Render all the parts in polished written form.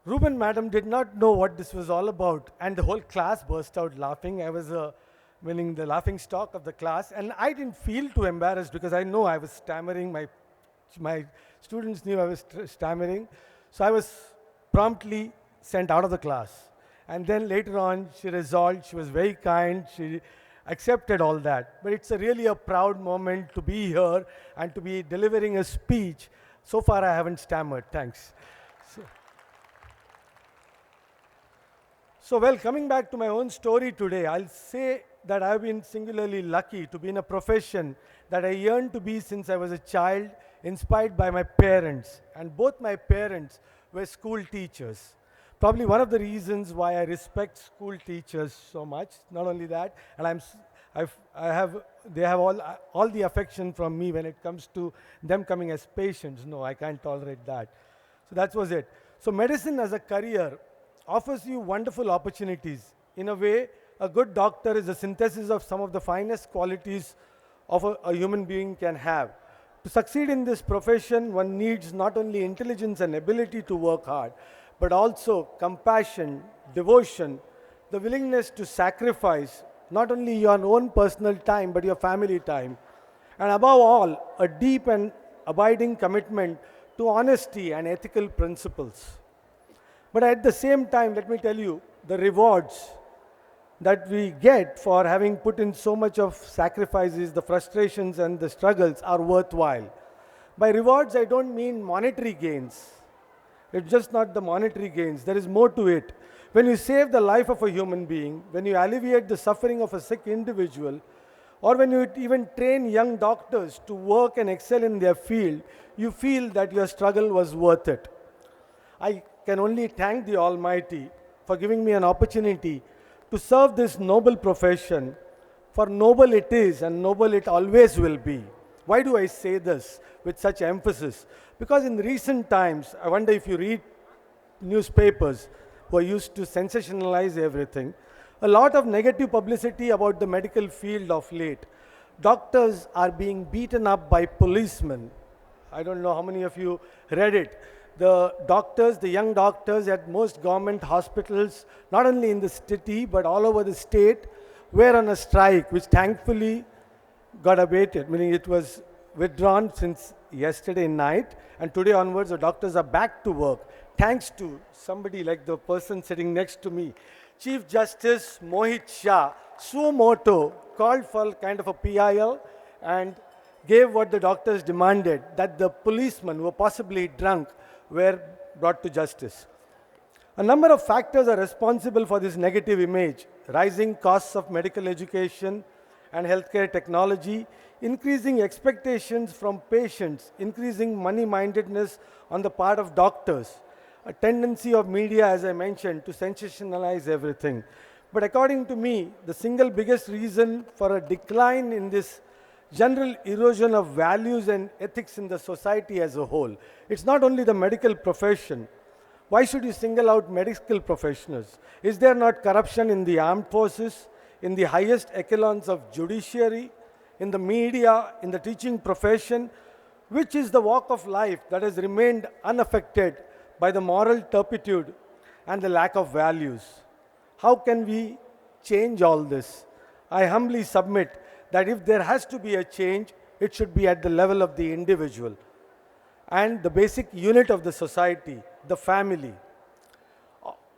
Ruben madam did not know what this was all about, and the whole class burst out laughing. I was winning the laughing stock of the class, and I didn't feel too embarrassed because I know I was stammering. My students knew I was stammering, so I was promptly sent out of the class. And then later on, she resolved. She was very kind. She accepted all that. But it's really a proud moment to be here and to be delivering a speech. So far, I haven't stammered. Thanks. So, well, coming back to my own story today, I'll say that I've been singularly lucky to be in a profession that I yearned to be since I was a child, inspired by my parents. And both my parents were school teachers. Probably one of the reasons why I respect school teachers so much. Not only that, and they have all the affection from me when it comes to them coming as patients. No, I can't tolerate that. So that was it. So medicine as a career offers you wonderful opportunities. In a way, a good doctor is a synthesis of some of the finest qualities of a human being can have. To succeed in this profession, one needs not only intelligence and ability to work hard, but also compassion, devotion, the willingness to sacrifice not only your own personal time, but your family time. And above all, a deep and abiding commitment to honesty and ethical principles. But at the same time, let me tell you, the rewards that we get for having put in so much of sacrifices, the frustrations and the struggles are worthwhile. By rewards, I don't mean monetary gains. It's just not the monetary gains. There is more to it. When you save the life of a human being, when you alleviate the suffering of a sick individual, or when you even train young doctors to work and excel in their field, you feel that your struggle was worth it. I can only thank the Almighty for giving me an opportunity to serve this noble profession, for noble it is and noble it always will be. Why do I say this with such emphasis? Because in recent times, I wonder if you read newspapers who are used to sensationalize everything, a lot of negative publicity about the medical field of late. Doctors are being beaten up by policemen. I don't know how many of you read it. The doctors, the young doctors at most government hospitals, not only in the city but all over the state, were on a strike, which thankfully got abated, meaning it was withdrawn since yesterday night, and today onwards the doctors are back to work, thanks to somebody like the person sitting next to me. Chief Justice Mohit Shah, suo moto, called for kind of a PIL and gave what the doctors demanded, that the policemen who were possibly drunk were brought to justice. A number of factors are responsible for this negative image: rising costs of medical education and healthcare technology, increasing expectations from patients, increasing money-mindedness on the part of doctors, a tendency of media, as I mentioned, to sensationalize everything. But according to me, the single biggest reason for a decline in this general erosion of values and ethics in the society as a whole. It's not only the medical profession. Why should you single out medical professionals? Is there not corruption in the armed forces, in the highest echelons of judiciary, in the media, in the teaching profession? Which is the walk of life that has remained unaffected by the moral turpitude and the lack of values? How can we change all this? I humbly submit that if there has to be a change, it should be at the level of the individual and the basic unit of the society, the family.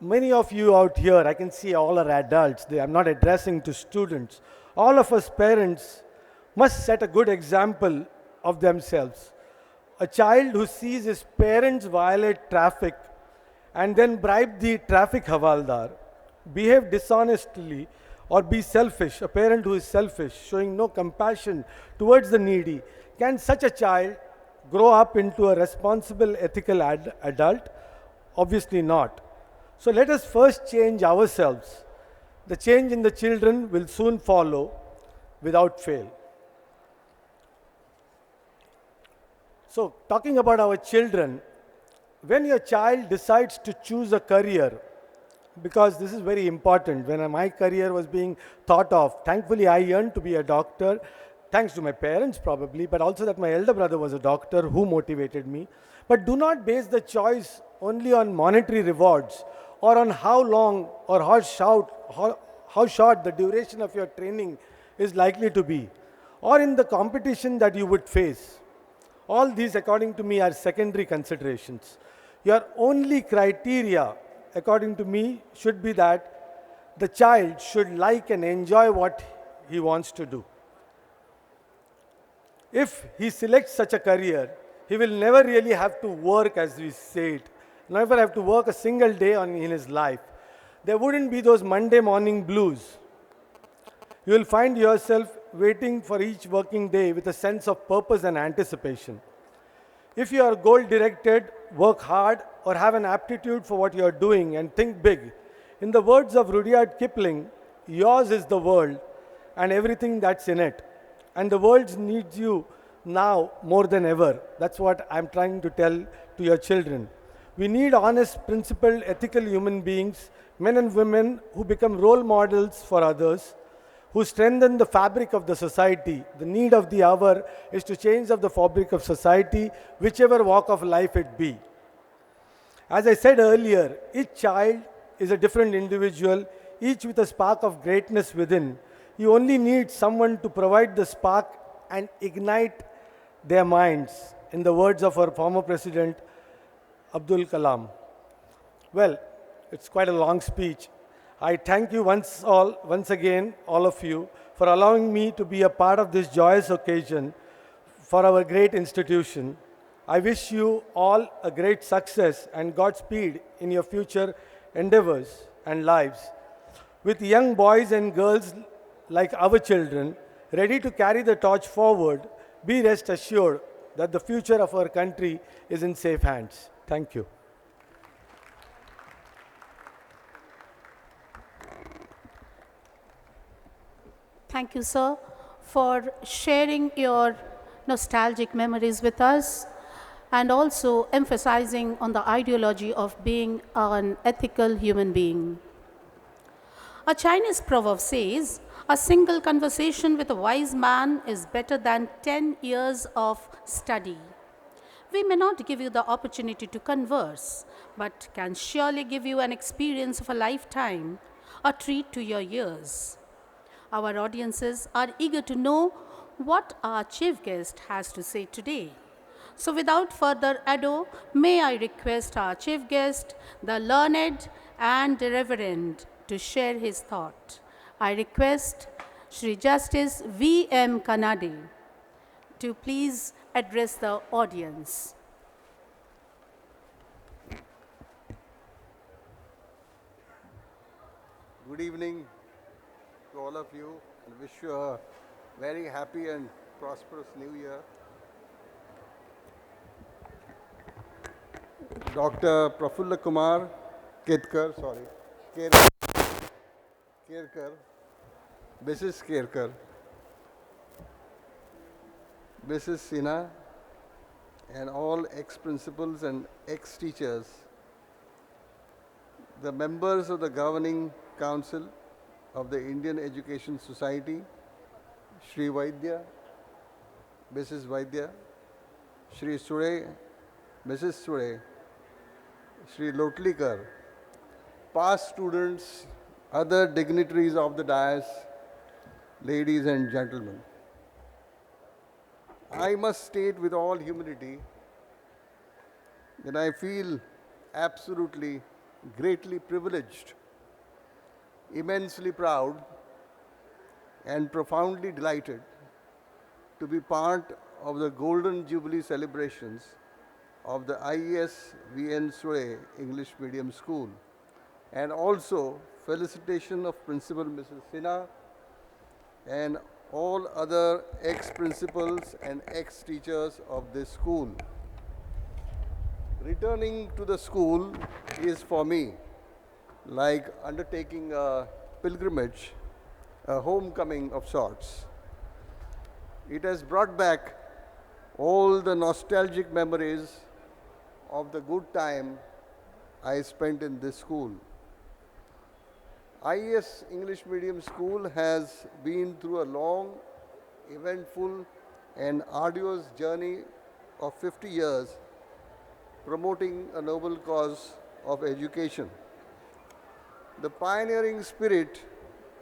Many of you out here, I can see all are adults. I'm not addressing to students. All of us parents must set a good example of themselves. A child who sees his parents violate traffic and then bribe the traffic havaldar, behave dishonestly, or be selfish, a parent who is selfish, showing no compassion towards the needy, can such a child grow up into a responsible, ethical adult? Obviously not. So let us first change ourselves. The change in the children will soon follow without fail. So talking about our children, when your child decides to choose a career, because this is very important. When my career was being thought of, thankfully I yearned to be a doctor, thanks to my parents probably, but also that my elder brother was a doctor who motivated me. But do not base the choice only on monetary rewards or on how long or how short the duration of your training is likely to be, or in the competition that you would face. All these, according to me, are secondary considerations. Your only criteria, according to me, should be that the child should like and enjoy what he wants to do. If he selects such a career, he will never really have to work, as we say it, never have to work a single day in his life. There wouldn't be those Monday morning blues. You will find yourself waiting for each working day with a sense of purpose and anticipation. If you are goal directed, work hard, or have an aptitude for what you are doing and think big, in the words of Rudyard Kipling, yours is the world and everything that's in it. And the world needs you now more than ever. That's what I'm trying to tell to your children. We need honest, principled, ethical human beings, men and women who become role models for others, who strengthen the fabric of the society. The need of the hour is to change of the fabric of society, whichever walk of life it be. As I said earlier, each child is a different individual, each with a spark of greatness within. You only need someone to provide the spark and ignite their minds, in the words of our former president, Abdul Kalam. Well, it's quite a long speech. I thank you once again, all of you, for allowing me to be a part of this joyous occasion for our great institution. I wish you all a great success and Godspeed in your future endeavors and lives. With young boys and girls like our children, ready to carry the torch forward, be rest assured that the future of our country is in safe hands. Thank you. Thank you, sir, for sharing your nostalgic memories with us and also emphasizing on the ideology of being an ethical human being. A Chinese proverb says, a single conversation with a wise man is better than 10 years of study. We may not give you the opportunity to converse, but can surely give you an experience of a lifetime, a treat to your ears. Our audiences are eager to know what our chief guest has to say today. So without further ado, may I request our chief guest, the learned and reverend, to share his thought. I request Shri Justice V.M. Kannadi to please address the audience. Good evening to all of you and wish you a very happy and prosperous new year. Dr. Prafulla Kumar Ketkar, Kerkar, Mrs. Kerkar, Mrs. Sinha, and all ex-principals and ex-teachers, the members of the Governing Council of the Indian Education Society, Shri Vaidya, Mrs. Vaidya, Shri Sure, Mrs. Sure, Shri Lotlikar, past students, other dignitaries of the dais, ladies and gentlemen. I must state with all humility that I feel absolutely greatly privileged, immensely proud, and profoundly delighted to be part of the Golden Jubilee celebrations of the IES V.N. Sure English Medium School, and also felicitation of Principal Mrs. Sinha and all other ex-principals and ex-teachers of this school. Returning to the school is for me like undertaking a pilgrimage, a homecoming of sorts. It has brought back all the nostalgic memories of the good time I spent in this school. IES English Medium School has been through a long, eventful and arduous journey of 50 years promoting a noble cause of education. The pioneering spirit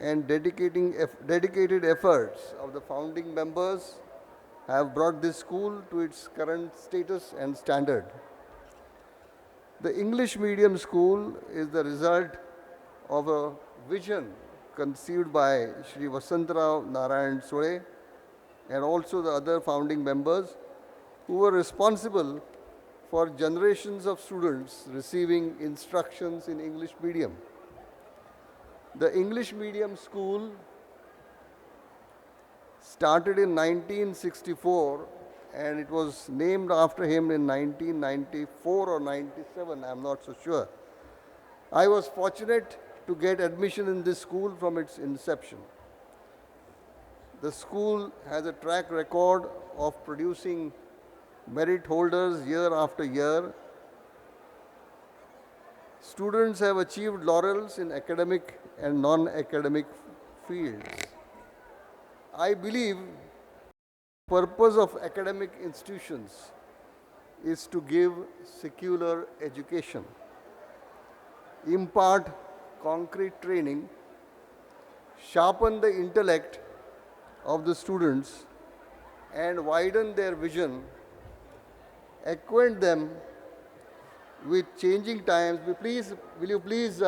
and dedicated efforts of the founding members have brought this school to its current status and standard. The English medium school is the result of a vision conceived by Sri Vasantrao Narayan Sule and also the other founding members who were responsible for generations of students receiving instructions in English medium. The English medium school started in 1964 and it was named after him in 1994 or 97, I'm not so sure. I was fortunate to get admission in this school from its inception. The school has a track record of producing merit holders year after year. Students have achieved laurels in academic and non-academic fields. I believe the purpose of academic institutions is to give secular education, impart concrete training, sharpen the intellect of the students and widen their vision, acquaint them with changing times. Will you please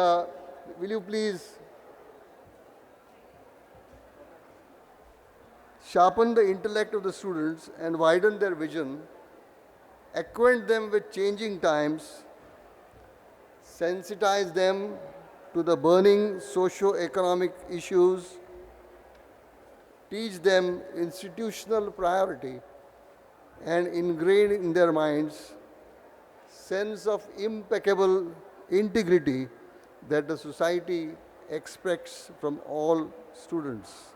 sharpen the intellect of the students and widen their vision, acquaint them with changing times, sensitize them to the burning socio-economic issues, teach them institutional priority, and ingrain in their minds sense of impeccable integrity that the society expects from all students.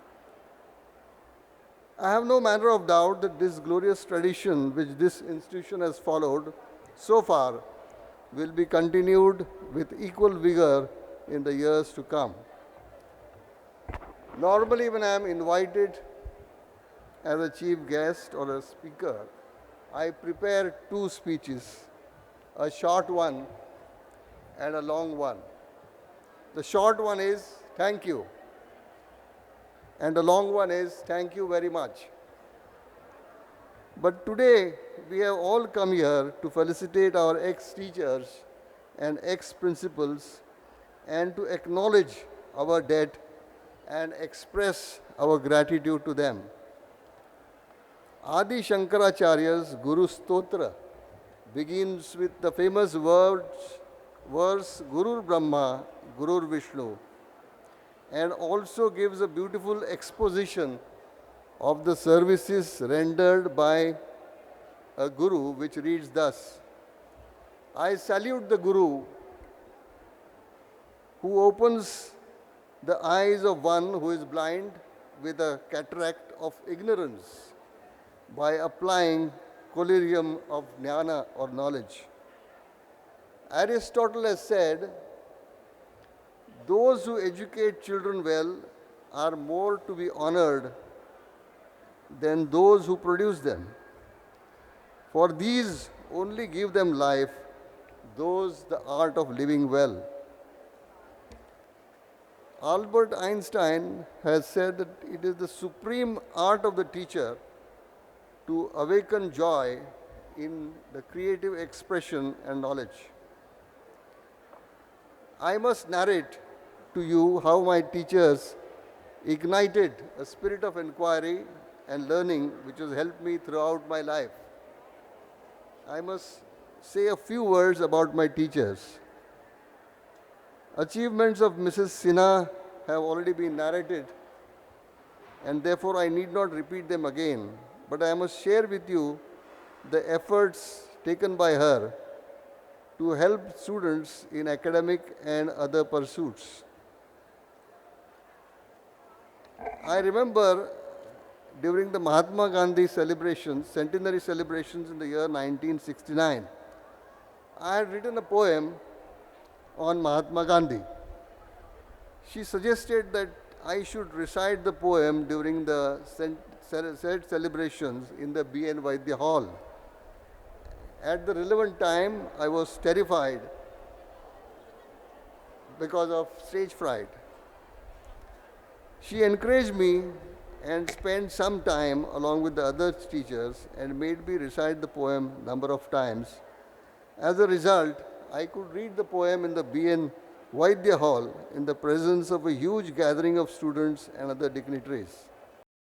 I have no manner of doubt that this glorious tradition which this institution has followed so far will be continued with equal vigor in the years to come. Normally, when I am invited as a chief guest or a speaker, I prepare two speeches, a short one and a long one. The short one is thank you, and the long one is thank you very much. But today, we have all come here to felicitate our ex-teachers and ex-principals and to acknowledge our debt and express our gratitude to them. Adi Shankaracharya's Guru Stotra begins with the famous verse Gurur Brahma, Gurur Vishnu, and also gives a beautiful exposition of the services rendered by a Guru, which reads thus: I salute the Guru who opens the eyes of one who is blind with a cataract of ignorance by applying collyrium of jnana or knowledge. Aristotle has said, those who educate children well are more to be honored than those who produce them. For these only give them life, those the art of living well. Albert Einstein has said that it is the supreme art of the teacher to awaken joy in the creative expression and knowledge. I must narrate to you how my teachers ignited a spirit of inquiry and learning which has helped me throughout my life. I must say a few words about my teachers. Achievements of Mrs. Sinha have already been narrated, and therefore I need not repeat them again. But I must share with you the efforts taken by her to help students in academic and other pursuits. I remember during the Mahatma Gandhi celebrations, centenary celebrations in the year 1969, I had written a poem on Mahatma Gandhi. She suggested that I should recite the poem during the said celebrations in the B.N. Vaidya Hall. At the relevant time, I was terrified because of stage fright. She encouraged me and spent some time along with the other teachers and made me recite the poem number of times. As a result, I could read the poem in the BN Vaidya Hall in the presence of a huge gathering of students and other dignitaries.